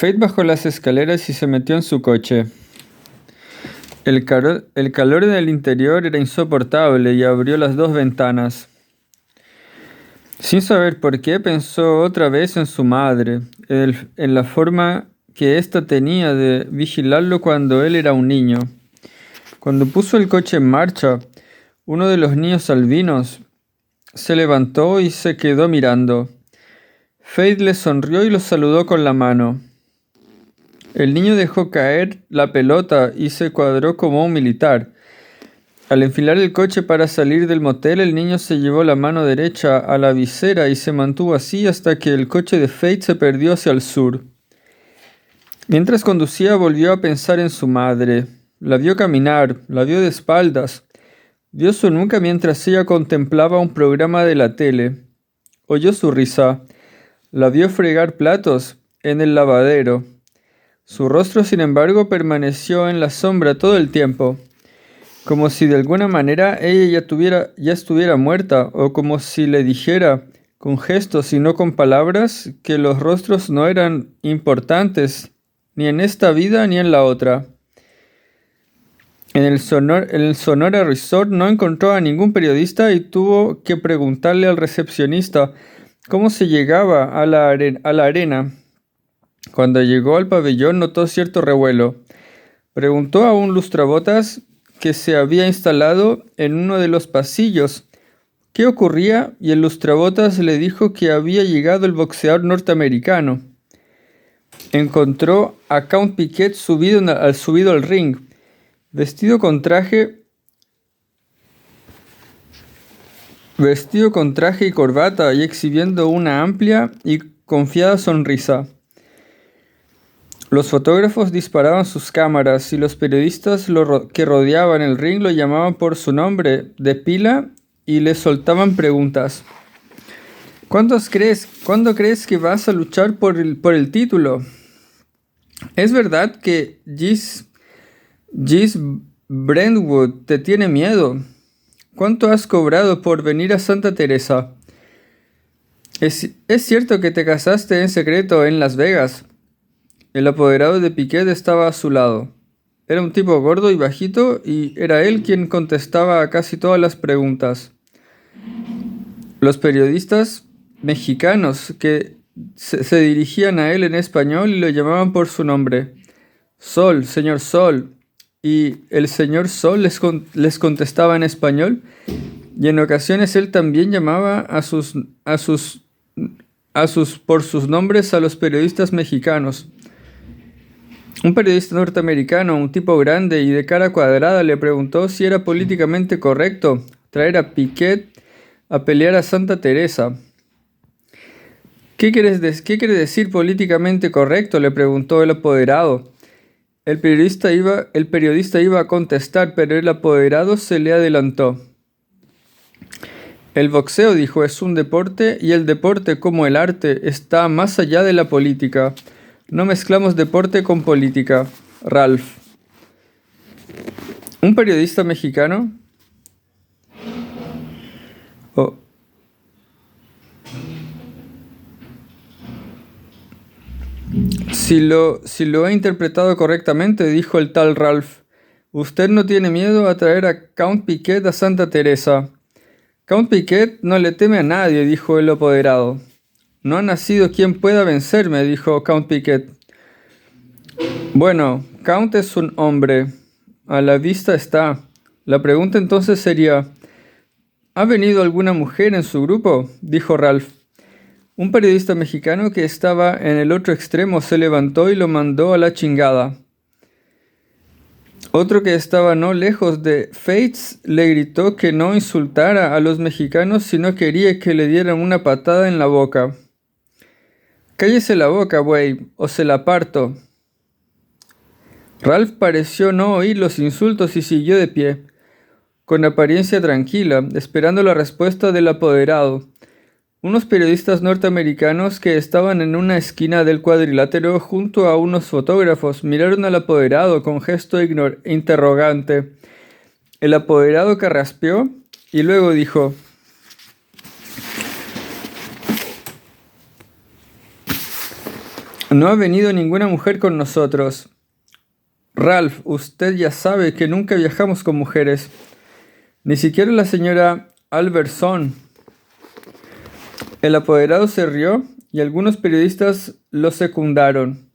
Faith bajó las escaleras y se metió en su coche. El calor en el interior era insoportable y abrió las dos ventanas. Sin saber por qué, pensó otra vez en su madre, en la forma que ésta tenía de vigilarlo cuando él era un niño. Cuando puso el coche en marcha, uno de los niños albinos se levantó y se quedó mirando. Faith le sonrió y lo saludó con la mano. El niño dejó caer la pelota y se cuadró como un militar. Al enfilar el coche para salir del motel, el niño se llevó la mano derecha a la visera y se mantuvo así hasta que el coche de Faith se perdió hacia el sur. Mientras conducía, volvió a pensar en su madre. La vio caminar, la vio de espaldas. Vio su nuca mientras ella contemplaba un programa de la tele. Oyó su risa. La vio fregar platos en el lavadero. Su rostro, sin embargo, permaneció en la sombra todo el tiempo, como si de alguna manera ella ya estuviera muerta, o como si le dijera, con gestos y no con palabras, que los rostros no eran importantes, ni en esta vida ni en la otra. En el Sonora Resort no encontró a ningún periodista y tuvo que preguntarle al recepcionista cómo se llegaba a la arena. Cuando llegó al pabellón notó cierto revuelo. Preguntó a un lustrabotas que se había instalado en uno de los pasillos qué ocurría y el lustrabotas le dijo que había llegado el boxeador norteamericano. Encontró a Count Piquet subido al ring, vestido con traje y corbata y exhibiendo una amplia y confiada sonrisa. Los fotógrafos disparaban sus cámaras y los periodistas que rodeaban el ring lo llamaban por su nombre de pila y le soltaban preguntas. ¿Cuándo crees que vas a luchar por el título? ¿Es verdad que Gis Brentwood te tiene miedo? ¿Cuánto has cobrado por venir a Santa Teresa? ¿Es cierto que te casaste en secreto en Las Vegas? El apoderado de Piquet estaba a su lado. Era un tipo gordo y bajito y era él quien contestaba a casi todas las preguntas. Los periodistas mexicanos que se dirigían a él en español y lo llamaban por su nombre. Sol, señor Sol. Y el señor Sol les contestaba en español y en ocasiones él también llamaba por sus nombres a los periodistas mexicanos. Un periodista norteamericano, un tipo grande y de cara cuadrada, le preguntó si era políticamente correcto traer a Piquet a pelear a Santa Teresa. ¿Qué quiere decir políticamente correcto?, le preguntó el apoderado. El periodista iba a contestar, pero el apoderado se le adelantó. El boxeo, dijo, es un deporte y el deporte, como el arte, está más allá de la política. No mezclamos deporte con política. Ralph. Un periodista mexicano. Si lo he interpretado correctamente, dijo el tal Ralph, usted no tiene miedo a traer a Count Piquet a Santa Teresa. Count Piquet no le teme a nadie, dijo el apoderado. No ha nacido quien pueda vencerme, dijo Count Piquet. Bueno, Count es un hombre. A la vista está. La pregunta entonces sería, ¿ha venido alguna mujer en su grupo?, dijo Ralph. Un periodista mexicano que estaba en el otro extremo se levantó y lo mandó a la chingada. Otro que estaba no lejos de Faith le gritó que no insultara a los mexicanos si no quería que le dieran una patada en la boca. Cállese la boca, güey, o se la parto. Ralph pareció no oír los insultos y siguió de pie, con apariencia tranquila, esperando la respuesta del apoderado. Unos periodistas norteamericanos que estaban en una esquina del cuadrilátero junto a unos fotógrafos miraron al apoderado con gesto interrogante. El apoderado carraspeó y luego dijo: No ha venido ninguna mujer con nosotros. Ralph, usted ya sabe que nunca viajamos con mujeres. Ni siquiera la señora Alberson. El apoderado se rió y algunos periodistas lo secundaron.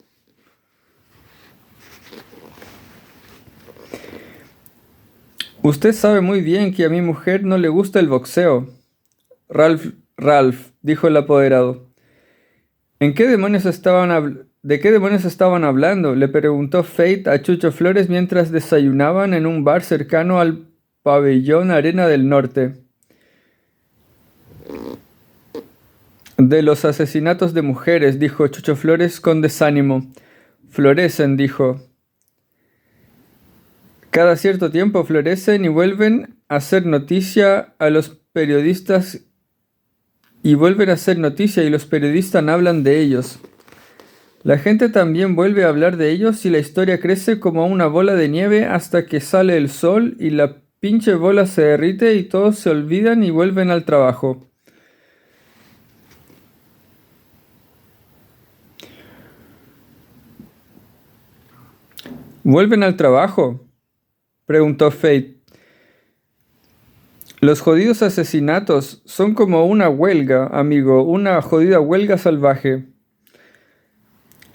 Usted sabe muy bien que a mi mujer no le gusta el boxeo. Ralph, dijo el apoderado. ¿De qué demonios estaban hablando? Le preguntó Fate a Chucho Flores mientras desayunaban en un bar cercano al pabellón Arena del Norte. De los asesinatos de mujeres, dijo Chucho Flores con desánimo. Florecen, dijo. Cada cierto tiempo florecen y vuelven a hacer noticia a los periodistas y los periodistas hablan de ellos. La gente también vuelve a hablar de ellos y la historia crece como una bola de nieve hasta que sale el sol y la pinche bola se derrite y todos se olvidan y vuelven al trabajo. ¿Vuelven al trabajo?, preguntó Fate. Los jodidos asesinatos son como una huelga, amigo, una jodida huelga salvaje.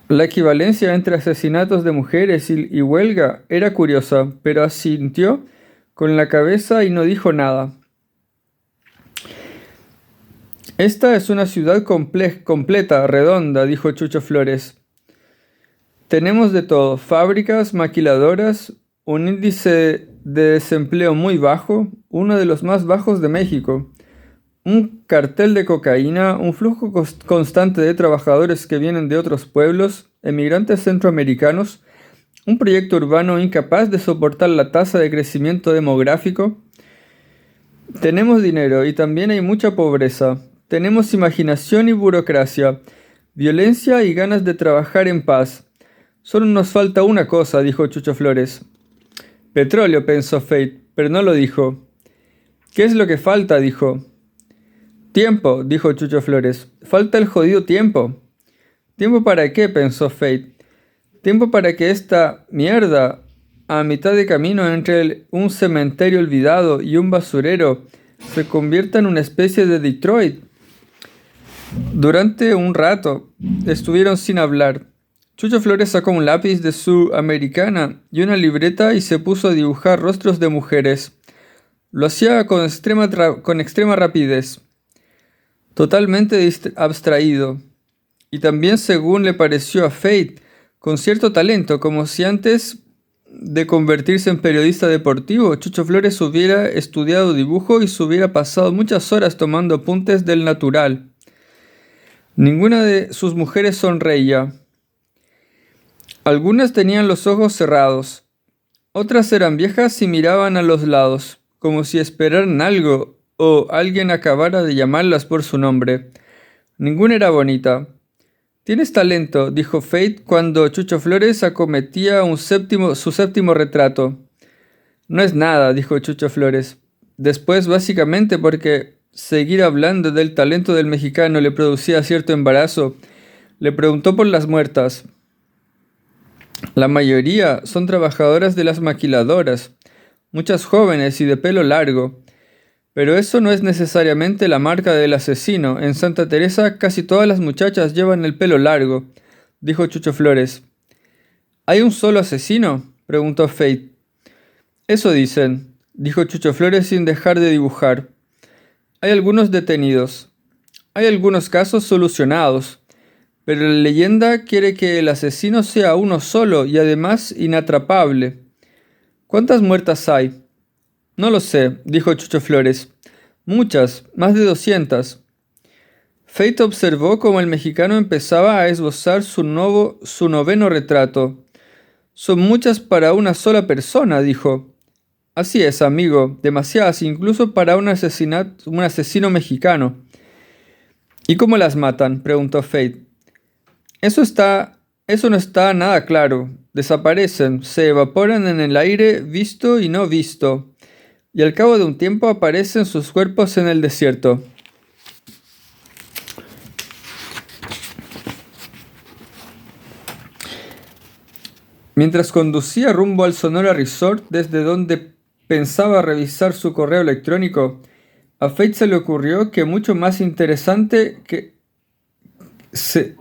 La equivalencia entre asesinatos de mujeres y huelga era curiosa, pero asintió con la cabeza y no dijo nada. Esta es una ciudad completa, redonda, dijo Chucho Flores. Tenemos de todo, fábricas, maquiladoras, un índice de desempleo muy bajo, uno de los más bajos de México, un cartel de cocaína, un flujo constante de trabajadores que vienen de otros pueblos, emigrantes centroamericanos, un proyecto urbano incapaz de soportar la tasa de crecimiento demográfico. Tenemos dinero y también hay mucha pobreza. Tenemos imaginación y burocracia, violencia y ganas de trabajar en paz. Solo nos falta una cosa, dijo Chucho Flores. Petróleo, pensó Fate, pero no lo dijo. ¿Qué es lo que falta?, dijo. Tiempo, dijo Chucho Flores. Falta el jodido tiempo. ¿Tiempo para qué?, pensó Fate. Tiempo para que esta mierda, a mitad de camino entre un cementerio olvidado y un basurero, se convierta en una especie de Detroit. Durante un rato estuvieron sin hablar. Chucho Flores sacó un lápiz de su americana y una libreta y se puso a dibujar rostros de mujeres. Lo hacía con extrema rapidez, totalmente abstraído, y también, según le pareció a Fate, con cierto talento, como si antes de convertirse en periodista deportivo, Chucho Flores hubiera estudiado dibujo y se hubiera pasado muchas horas tomando apuntes del natural. Ninguna de sus mujeres sonreía. Algunas tenían los ojos cerrados, otras eran viejas y miraban a los lados, como si esperaran algo o alguien acabara de llamarlas por su nombre. Ninguna era bonita. «Tienes talento», dijo Fate cuando Chucho Flores acometía su séptimo retrato. «No es nada», dijo Chucho Flores. Después, básicamente porque seguir hablando del talento del mexicano le producía cierto embarazo, le preguntó por las muertas. La mayoría son trabajadoras de las maquiladoras, muchas jóvenes y de pelo largo. Pero eso no es necesariamente la marca del asesino. En Santa Teresa casi todas las muchachas llevan el pelo largo, dijo Chucho Flores. ¿Hay un solo asesino?, preguntó Fate. Eso dicen, dijo Chucho Flores sin dejar de dibujar. Hay algunos detenidos. Hay algunos casos solucionados. Pero la leyenda quiere que el asesino sea uno solo y además inatrapable. ¿Cuántas muertas hay? No lo sé, dijo Chucho Flores. Muchas, más de 200. Fate observó cómo el mexicano empezaba a esbozar su noveno retrato. Son muchas para una sola persona, dijo. Así es, amigo, demasiadas incluso para un asesino mexicano. ¿Y cómo las matan?, preguntó Fate. Eso no está nada claro. Desaparecen, se evaporan en el aire visto y no visto, y al cabo de un tiempo aparecen sus cuerpos en el desierto. Mientras conducía rumbo al Sonora Resort, desde donde pensaba revisar su correo electrónico, a Fate se le ocurrió que mucho más interesante que se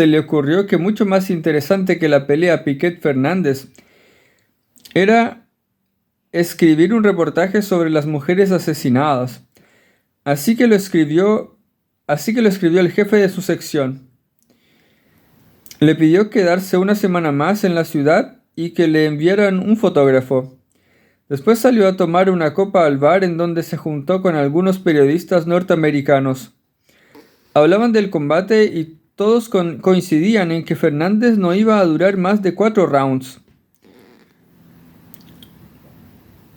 le ocurrió que mucho más interesante que la pelea Piquet-Fernández era escribir un reportaje sobre las mujeres asesinadas. Así que lo escribió el jefe de su sección. Le pidió quedarse una semana más en la ciudad y que le enviaran un fotógrafo. Después salió a tomar una copa al bar en donde se juntó con algunos periodistas norteamericanos. Hablaban del combate y todos coincidían en que Fernández no iba a durar más de 4 rounds.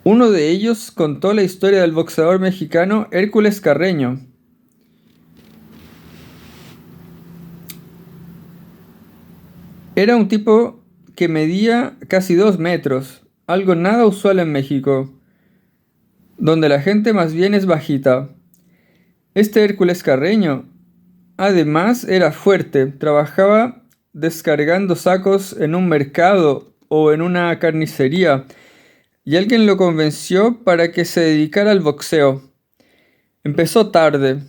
Uno de ellos contó la historia del boxeador mexicano Hércules Carreño. Era un tipo que medía casi 2 metros, algo nada usual en México, donde la gente más bien es bajita. Este Hércules Carreño, además, era fuerte, trabajaba descargando sacos en un mercado o en una carnicería, y alguien lo convenció para que se dedicara al boxeo. Empezó tarde,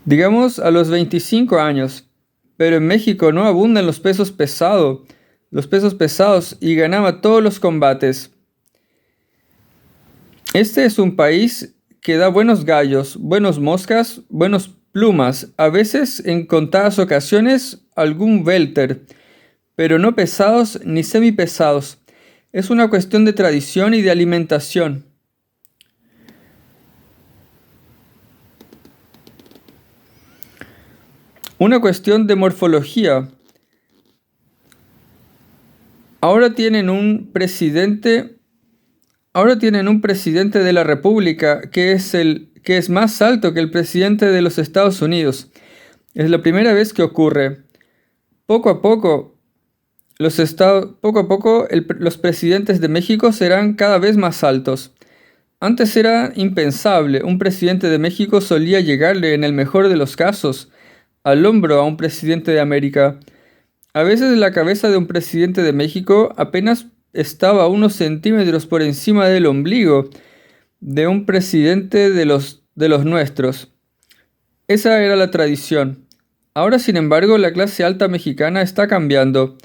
digamos a los 25 años, pero en México no abundan los pesos pesados, y ganaba todos los combates. Este es un país que da buenos gallos, buenos moscas, buenos plumas, a veces en contadas ocasiones algún welter, pero no pesados ni semipesados. Es una cuestión de tradición y de alimentación. Una cuestión de morfología. Ahora tienen un presidente de la República que es más alto que el presidente de los Estados Unidos. Es la primera vez que ocurre. Poco a poco, los presidentes de México serán cada vez más altos. Antes era impensable. Un presidente de México solía llegarle, en el mejor de los casos, al hombro a un presidente de América. A veces la cabeza de un presidente de México apenas estaba unos centímetros por encima del ombligo de un presidente de los nuestros. Esa era la tradición. Ahora, sin embargo, la clase alta mexicana está cambiando.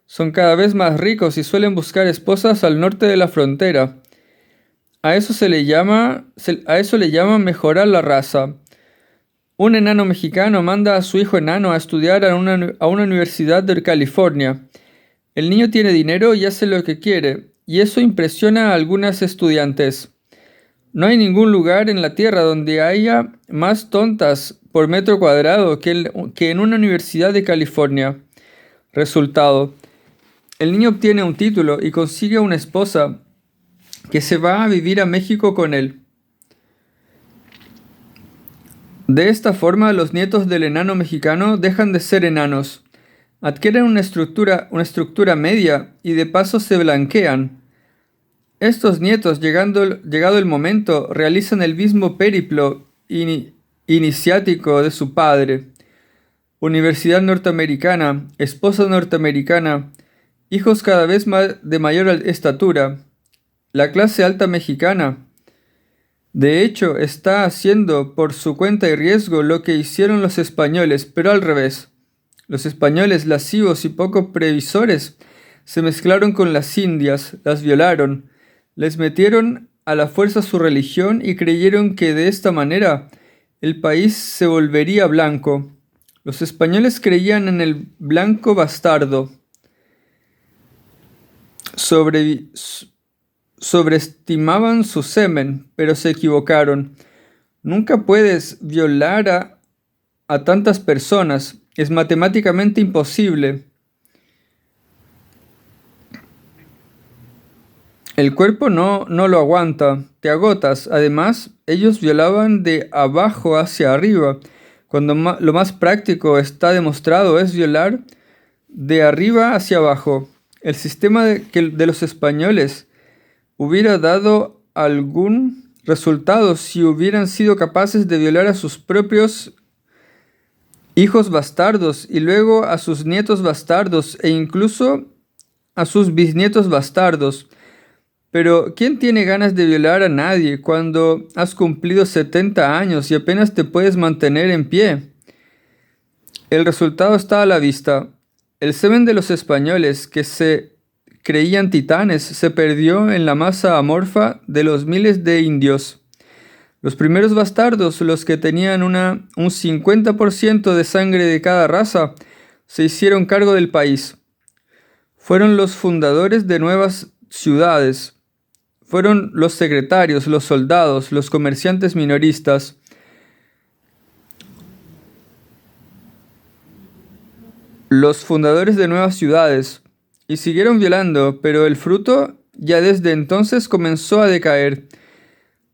Son cada vez más ricos y suelen buscar esposas al norte de la frontera. A eso le llaman mejorar la raza. Un enano mexicano manda a su hijo enano a estudiar a una universidad de California. El niño tiene dinero y hace lo que quiere, y eso impresiona a algunas estudiantes. No hay ningún lugar en la Tierra donde haya más tontas por metro cuadrado que en una universidad de California. Resultado: el niño obtiene un título y consigue una esposa que se va a vivir a México con él. De esta forma, los nietos del enano mexicano dejan de ser enanos, adquieren una estructura media y de paso se blanquean. Estos nietos, llegado el momento, realizan el mismo periplo iniciático de su padre. Universidad norteamericana, esposa norteamericana, hijos cada vez de mayor estatura. La clase alta mexicana, de hecho, está haciendo por su cuenta y riesgo lo que hicieron los españoles, pero al revés. Los españoles, lascivos y poco previsores, se mezclaron con las indias, las violaron, les metieron a la fuerza su religión y creyeron que de esta manera el país se volvería blanco. Los españoles creían en el blanco bastardo. Sobreestimaban su semen, pero se equivocaron. Nunca puedes violar a tantas personas. Es matemáticamente imposible. El cuerpo no lo aguanta. Te agotas. Además, ellos violaban de abajo hacia arriba, cuando lo más práctico, está demostrado, es violar de arriba hacia abajo. El sistema de los españoles hubiera dado algún resultado si hubieran sido capaces de violar a sus propios hijos bastardos y luego a sus nietos bastardos e incluso a sus bisnietos bastardos. Pero ¿quién tiene ganas de violar a nadie cuando has cumplido 70 años y apenas te puedes mantener en pie? El resultado está a la vista. El semen de los españoles, que se creían titanes, se perdió en la masa amorfa de los miles de indios. Los primeros bastardos, los que tenían un 50% de sangre de cada raza, se hicieron cargo del país. Fueron los fundadores de nuevas ciudades. Fueron los secretarios, los soldados, los comerciantes minoristas. Los fundadores de nuevas ciudades. Y siguieron violando, pero el fruto ya desde entonces comenzó a decaer.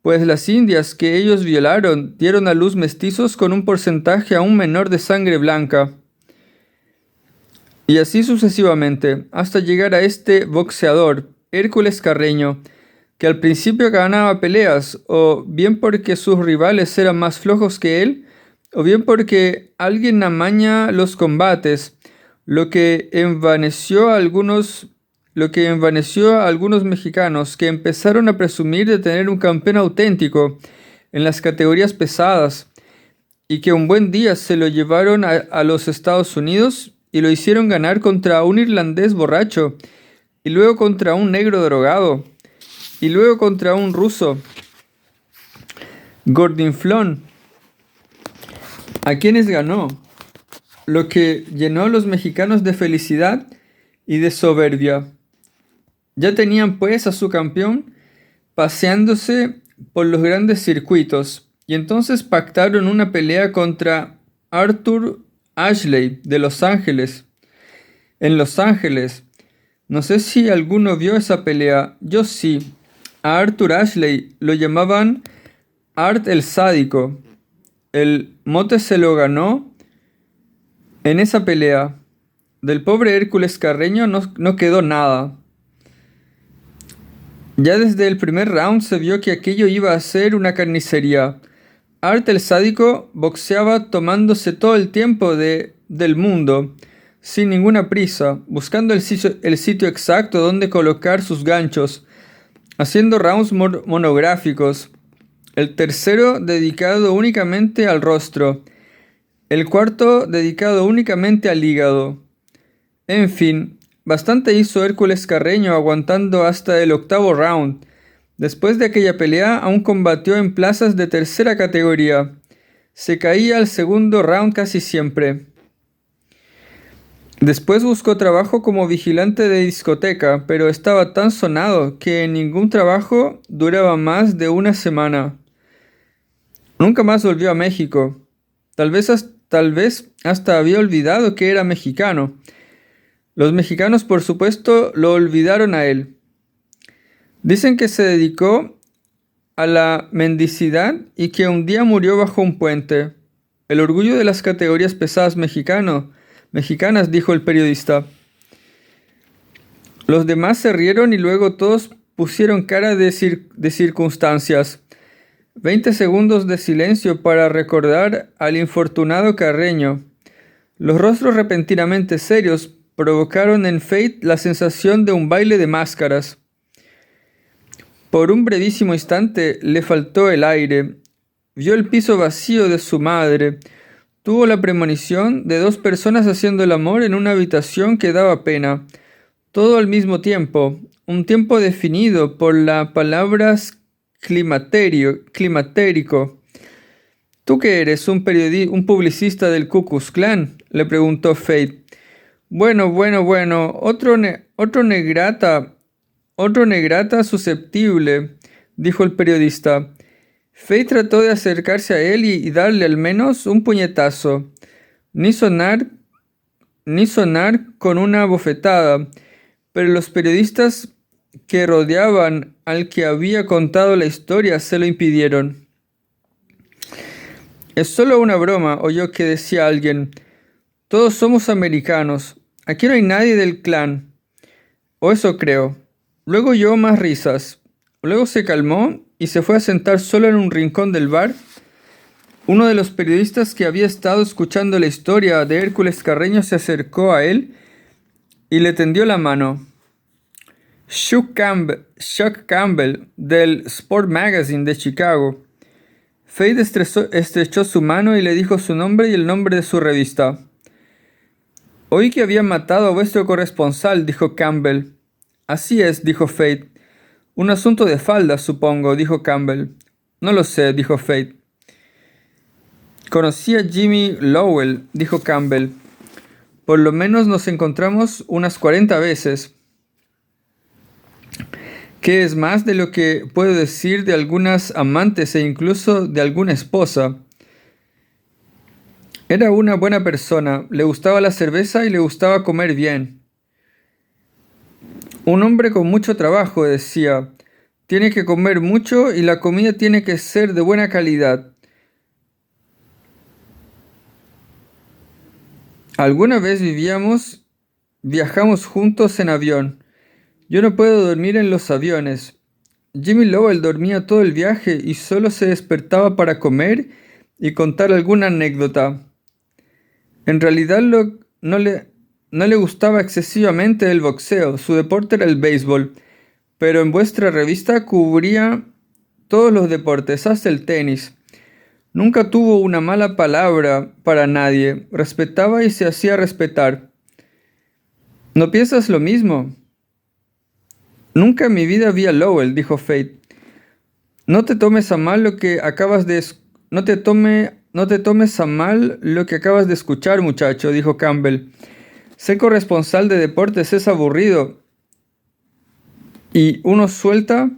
Pues las indias que ellos violaron dieron a luz mestizos con un porcentaje aún menor de sangre blanca. Y así sucesivamente, hasta llegar a este boxeador, Hércules Carreño, que al principio ganaba peleas, o bien porque sus rivales eran más flojos que él, o bien porque alguien amaña los combates, lo que envaneció a algunos mexicanos que empezaron a presumir de tener un campeón auténtico en las categorías pesadas, y que un buen día se lo llevaron a los Estados Unidos y lo hicieron ganar contra un irlandés borracho, y luego contra un negro drogado, y luego contra un ruso, gordinflón, a quienes ganó, lo que llenó a los mexicanos de felicidad y de soberbia. Ya tenían pues a su campeón paseándose por los grandes circuitos, y entonces pactaron una pelea contra Arthur Ashley de Los Ángeles. En Los Ángeles. No sé si alguno vio esa pelea. Yo sí. A Arthur Ashley lo llamaban Art el Sádico. El mote se lo ganó en esa pelea. Del pobre Hércules Carreño no quedó nada. Ya desde el primer round se vio que aquello iba a ser una carnicería. Art el Sádico boxeaba tomándose todo el tiempo del mundo, sin ninguna prisa, buscando el sitio exacto donde colocar sus ganchos, haciendo rounds monográficos. El tercero dedicado únicamente al rostro, el cuarto dedicado únicamente al hígado. En fin, bastante hizo Hércules Carreño aguantando hasta el octavo round. Después de aquella pelea aún combatió en plazas de tercera categoría. Se caía al segundo round casi siempre. Después buscó trabajo como vigilante de discoteca, pero estaba tan sonado que ningún trabajo duraba más de una semana. Nunca más volvió a México. Tal vez hasta había olvidado que era mexicano. Los mexicanos, por supuesto, lo olvidaron a él. Dicen que se dedicó a la mendicidad y que un día murió bajo un puente. El orgullo de las categorías pesadas mexicanas, dijo el periodista. Los demás se rieron y luego todos pusieron cara de circunstancias. 20 segundos de silencio para recordar al infortunado Carreño. Los rostros repentinamente serios provocaron en Fate la sensación de un baile de máscaras. Por un brevísimo instante le faltó el aire. Vio el piso vacío de su madre. Tuvo la premonición de dos personas haciendo el amor en una habitación que daba pena. Todo al mismo tiempo. Un tiempo definido por las palabras climatérico. ¿Tú qué eres? ¿Un publicista del Ku Klux Klan?, le preguntó Fate. Bueno. Otro negrata susceptible, dijo el periodista. Fate trató de acercarse a él y darle al menos un puñetazo. Ni sonar con una bofetada, pero los periodistas que rodeaban al que había contado la historia se lo impidieron. Es solo una broma, oyó que decía alguien. Todos somos americanos. Aquí no hay nadie del clan. O eso creo. Luego oyó más risas. Luego se calmó y se fue a sentar solo en un rincón del bar. Uno de los periodistas que había estado escuchando la historia de Hércules Carreño se acercó a él y le tendió la mano. Chuck Campbell del Sport Magazine de Chicago. Fate estrechó su mano y le dijo su nombre y el nombre de su revista. Oí que había matado a vuestro corresponsal, dijo Campbell. Así es, dijo Fate. Un asunto de faldas, supongo, dijo Campbell. No lo sé, dijo Fate. Conocí a Jimmy Lowell, dijo Campbell. Por lo menos nos encontramos unas 40 veces. Que es más de lo que puedo decir de algunas amantes e incluso de alguna esposa. Era una buena persona, le gustaba la cerveza y le gustaba comer bien. Un hombre con mucho trabajo, decía. Tiene que comer mucho y la comida tiene que ser de buena calidad. Alguna vez viajamos juntos en avión. Yo no puedo dormir en los aviones. Jimmy Lowell dormía todo el viaje y solo se despertaba para comer y contar alguna anécdota. En realidad no le gustaba excesivamente el boxeo, su deporte era el béisbol, pero en vuestra revista cubría todos los deportes, hasta el tenis. Nunca tuvo una mala palabra para nadie, respetaba y se hacía respetar. ¿No piensas lo mismo? Nunca en mi vida vi a Lowell, dijo Fate. No te tomes a mal lo que acabas de escuchar, muchacho, dijo Campbell. Ser corresponsal de deportes es aburrido y uno suelta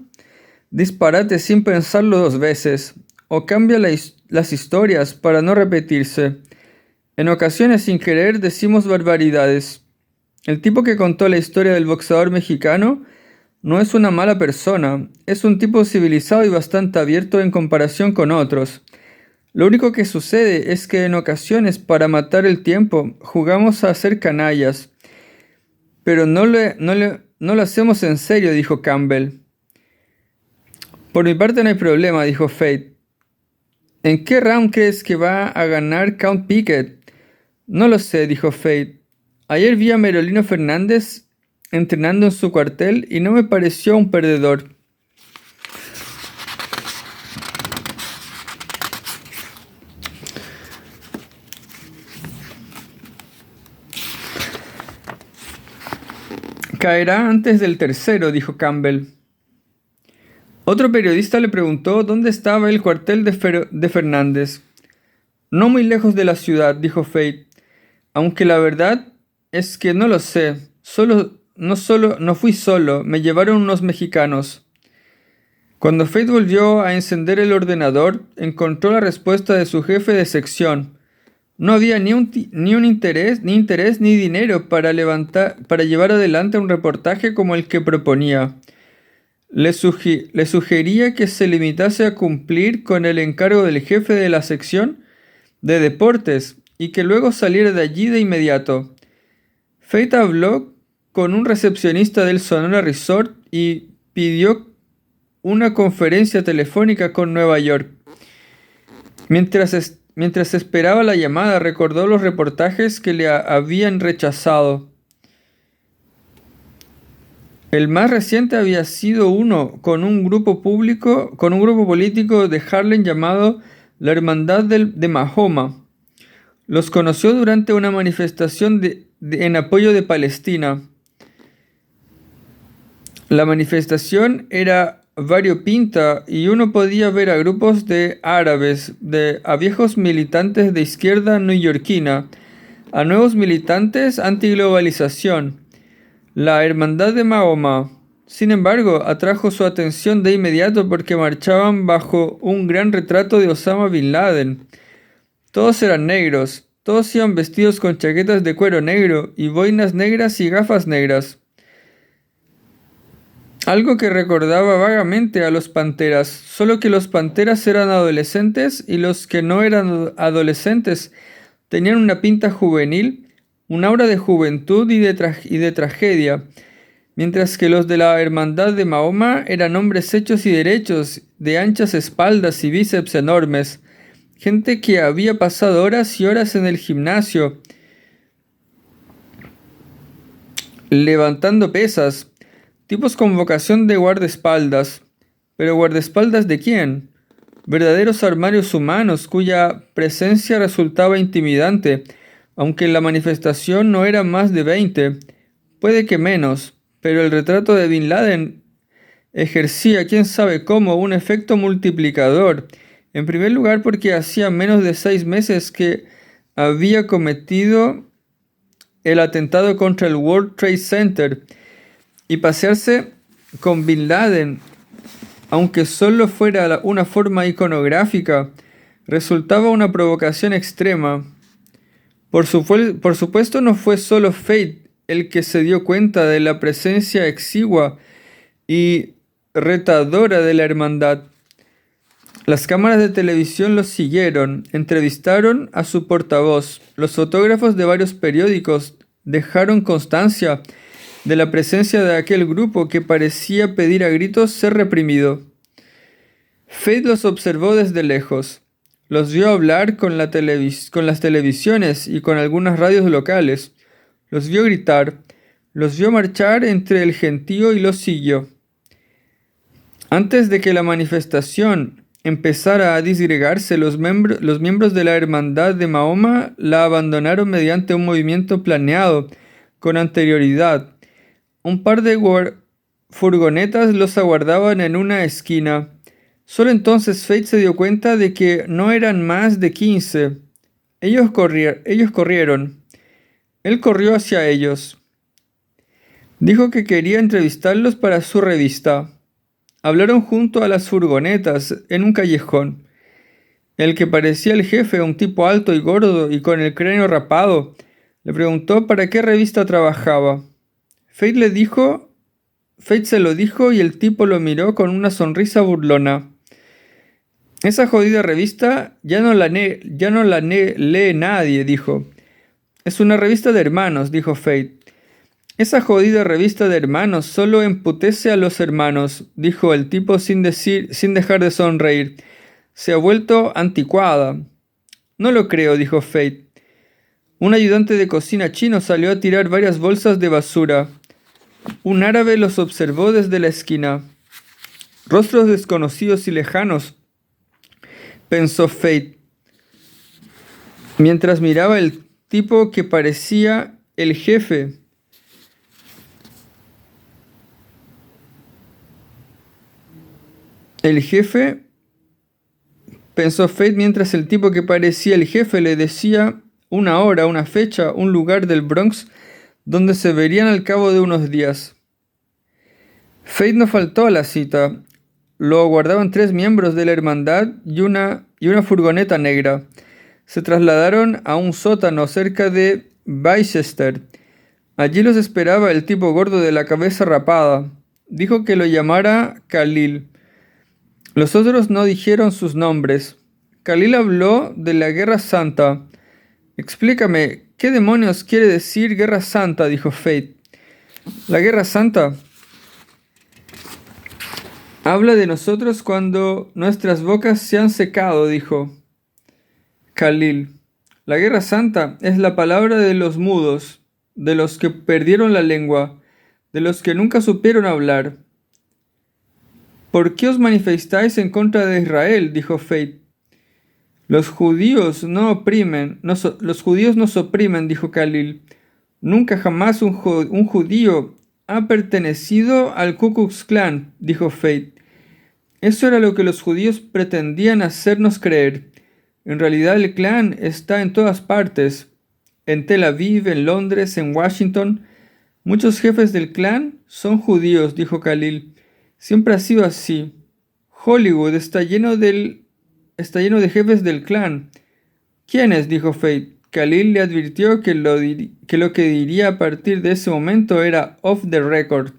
disparate sin pensarlo dos veces o cambia las historias para no repetirse. En ocasiones sin querer decimos barbaridades. El tipo que contó la historia del boxeador mexicano no es una mala persona, es un tipo civilizado y bastante abierto en comparación con otros. Lo único que sucede es que en ocasiones para matar el tiempo jugamos a ser canallas. Pero no lo hacemos en serio, dijo Campbell. Por mi parte no hay problema, dijo Fate. ¿En qué round crees que va a ganar Count Pickett? No lo sé, dijo Fate. Ayer vi a Merolino Fernández entrenando en su cuartel y no me pareció un perdedor. Caerá antes del tercero, dijo Campbell. Otro periodista le preguntó dónde estaba el cuartel de Fernández. No muy lejos de la ciudad, dijo Fate. Aunque la verdad es que no lo sé. No fui solo, me llevaron unos mexicanos. Cuando Fate volvió a encender el ordenador, encontró la respuesta de su jefe de sección. No había ni interés ni dinero para llevar adelante un reportaje como el que proponía. Le sugería que se limitase a cumplir con el encargo del jefe de la sección de deportes y que luego saliera de allí de inmediato. Fate habló con un recepcionista del Sonora Resort y pidió una conferencia telefónica con Nueva York. Mientras esperaba la llamada, recordó los reportajes que le habían rechazado. El más reciente había sido uno con un grupo político de Harlem llamado la Hermandad de Mahoma. Los conoció durante una manifestación en apoyo de Palestina. La manifestación era variopinta y uno podía ver a grupos de árabes, a viejos militantes de izquierda neoyorquina, a nuevos militantes antiglobalización. La Hermandad de Mahoma, sin embargo, atrajo su atención de inmediato porque marchaban bajo un gran retrato de Osama Bin Laden. Todos eran negros, todos iban vestidos con chaquetas de cuero negro y boinas negras y gafas negras. Algo que recordaba vagamente a los Panteras, solo que los Panteras eran adolescentes y los que no eran adolescentes tenían una pinta juvenil, un aura de juventud y de tragedia, mientras que los de la Hermandad de Mahoma eran hombres hechos y derechos, de anchas espaldas y bíceps enormes, gente que había pasado horas y horas en el gimnasio, levantando pesas, Tipos con vocación de guardaespaldas. ¿Pero guardaespaldas de quién? Verdaderos armarios humanos cuya presencia resultaba intimidante, aunque en la manifestación no era más de 20, puede que menos, pero el retrato de Bin Laden ejercía, quién sabe cómo, un efecto multiplicador. En primer lugar, porque hacía menos de 6 meses que había cometido el atentado contra el World Trade Center, y pasearse con Bin Laden, aunque solo fuera una forma iconográfica, resultaba una provocación extrema. Por supuesto, no fue solo Fate el que se dio cuenta de la presencia exigua y retadora de la hermandad. Las cámaras de televisión los siguieron, entrevistaron a su portavoz. Los fotógrafos de varios periódicos dejaron constancia de la presencia de aquel grupo que parecía pedir a gritos ser reprimido. Fate los observó desde lejos. Los vio hablar con las televisiones y con algunas radios locales. Los vio gritar. Los vio marchar entre el gentío y los siguió. Antes de que la manifestación empezara a disgregarse, los miembros de la Hermandad de Mahoma la abandonaron mediante un movimiento planeado con anterioridad. Un par de furgonetas los aguardaban en una esquina. Solo entonces Fate se dio cuenta de que no eran más de 15. Ellos corrieron. Él corrió hacia ellos. Dijo que quería entrevistarlos para su revista. Hablaron junto a las furgonetas en un callejón. El que parecía el jefe, un tipo alto y gordo y con el cráneo rapado, le preguntó para qué revista trabajaba. Fate se lo dijo y el tipo lo miró con una sonrisa burlona. Esa jodida revista ya no la lee nadie, dijo. Es una revista de hermanos, dijo Fate. Esa jodida revista de hermanos solo emputece a los hermanos, dijo el tipo sin dejar de sonreír. Se ha vuelto anticuada. No lo creo, dijo Fate. Un ayudante de cocina chino salió a tirar varias bolsas de basura. Un árabe los observó desde la esquina. Rostros desconocidos y lejanos, pensó Fate, mientras miraba el tipo que parecía el jefe. El jefe, pensó Fate, mientras el tipo que parecía el jefe le decía una hora, una fecha, un lugar del Bronx donde se verían al cabo de unos días. Fate no faltó a la cita. Lo aguardaban 3 miembros de la hermandad y una furgoneta negra. Se trasladaron a un sótano cerca de Bicester. Allí los esperaba el tipo gordo de la cabeza rapada. Dijo que lo llamara Khalil. Los otros no dijeron sus nombres. Khalil habló de la Guerra Santa. Explícame, ¿qué demonios quiere decir Guerra Santa?, dijo Fate. La Guerra Santa habla de nosotros cuando nuestras bocas se han secado, dijo Khalil. La Guerra Santa es la palabra de los mudos, de los que perdieron la lengua, de los que nunca supieron hablar. ¿Por qué os manifestáis en contra de Israel?, dijo Fate. Los judíos nos oprimen, dijo Khalil. Nunca jamás un judío ha pertenecido al Ku Klux Klan, dijo Fate. Eso era lo que los judíos pretendían hacernos creer. En realidad el Klan está en todas partes. En Tel Aviv, en Londres, en Washington. Muchos jefes del Klan son judíos, dijo Khalil. Siempre ha sido así. Hollywood está lleno de jefes del Klan. ¿Quiénes?, dijo Fate. Khalil le advirtió que lo que diría a partir de ese momento era off the record.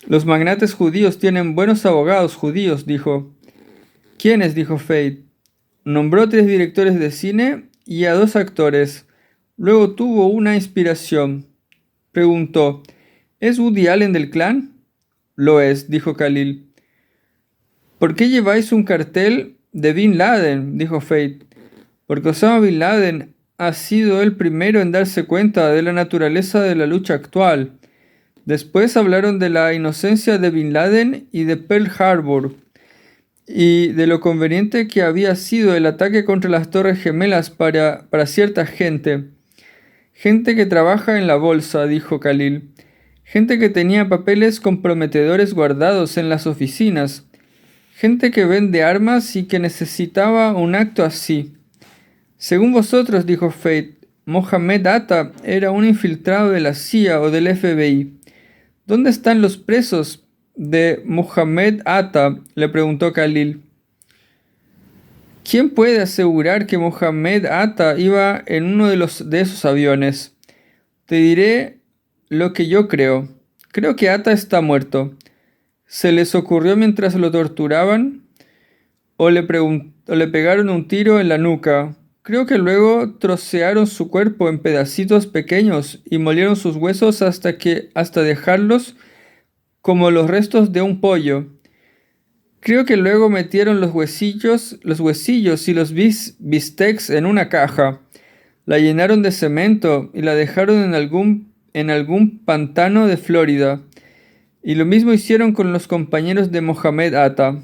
Los magnates judíos tienen buenos abogados judíos, dijo. ¿Quiénes?, dijo Fate. Nombró 3 directores de cine y a 2 actores. Luego tuvo una inspiración. Preguntó, ¿es Woody Allen del Klan? Lo es, dijo Khalil. ¿Por qué lleváis un cartel de Bin Laden?, dijo Fate. Porque Osama Bin Laden ha sido el primero en darse cuenta de la naturaleza de la lucha actual. Después hablaron de la inocencia de Bin Laden y de Pearl Harbor, y de lo conveniente que había sido el ataque contra las Torres Gemelas para cierta gente. Gente que trabaja en la bolsa, dijo Khalil. Gente que tenía papeles comprometedores guardados en las oficinas. Gente que vende armas y que necesitaba un acto así. Según vosotros, dijo Fate, Mohammed Atta era un infiltrado de la CIA o del FBI. ¿Dónde están los presos de Mohammed Atta?, le preguntó Khalil. ¿Quién puede asegurar que Mohammed Atta iba en uno de esos aviones? Te diré lo que yo creo. Creo que Atta está muerto. ¿Se les ocurrió mientras lo torturaban? ¿O le pegaron un tiro en la nuca? Creo que luego trocearon su cuerpo en pedacitos pequeños y molieron sus huesos hasta dejarlos como los restos de un pollo. Creo que luego metieron los huesillos y los bistecs en una caja. La llenaron de cemento y la dejaron en algún pantano de Florida. Y lo mismo hicieron con los compañeros de Mohammed Atta.